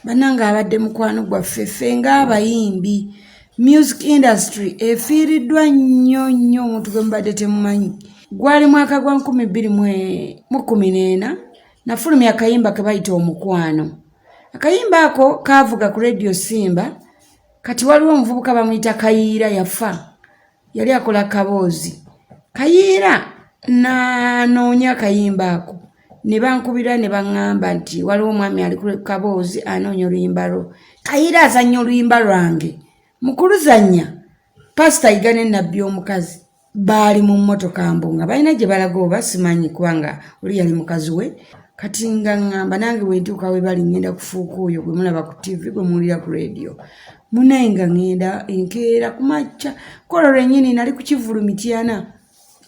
bananga abadde mukwano gwaffe ffe ng'abayimbi music industry efiiriddwa nnyo omuntu gwe mubadde temumanyi. Gwali mwaka gwa 2014 nafulumya akayimba ke bayita Omukwano. Akayimba ako kaavuga ku Radio Simba. Kati waliwo omuvubuka bamuyita Kayiira yafa. Yali akola kaboozi. Kayiira n'anoonya akayimba ako. Ne bankubira ne baŋŋamba nti waliwo omwami ali ku kaboozi anoonya oluyimba lwo. Kayiira azannya oluyimba lwange. Mu kuluzannya Pastor Igane Nabbi omukazi baali mu mmotoka mbu nga balina gye balaga oba simanyi kubanga oli yali mukazi we. Kati nga ŋŋamba nange bwe ntuuka we bali ŋŋenda kufuuka oyo gwe mulaba ku TV gwe muwulira ku radio. Munaye nga ŋŋenda enkeera ku makya kolo lwennyini nali ku Kivulu Mityana.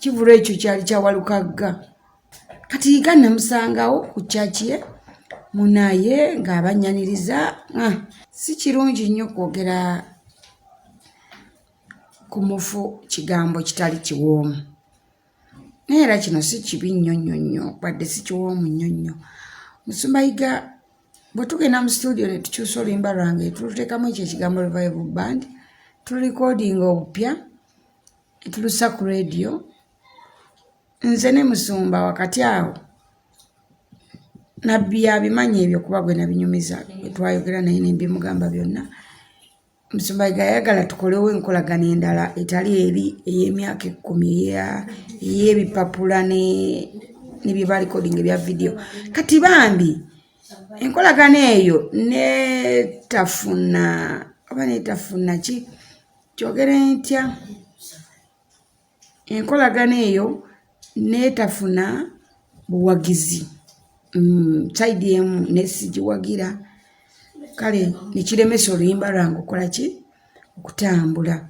Kivulu ekyo kyali kya Walukagga. Kati nga namusangawo ku kyaki ye munaye ng'abanyaniriza. Si kirungi nnyo kwogera ku mufu kigambo kitali kiwoomu. Naye era kino si kibi nnyo badde si kiwoomu nnyo. Musumbayiga bwe tugenda mu studio ne tukyusa oluyimba lwange tuluteekamu ekyo ekigambo Revival Band tulikodinga obupya tulusa ku radio. Nze ne Musumba wakati awo Nabbi yabimanyi ebyo kuba gwe nabinyumiza twayogera naye ne mbimugamba byonna. Musumbayiga yayagala tukolewo enkolagana endala etali eri ey'emyaka 10 ey'ebipapula ne bye balikodinga ebya video. Kati bambi enkolagana eyo netafuna ki kyogere ntya enkolagana eyo netafuna buwagizi saidi emu nesigiwagira kale nekiremesa oluyimba lwange okukola ki okutambula.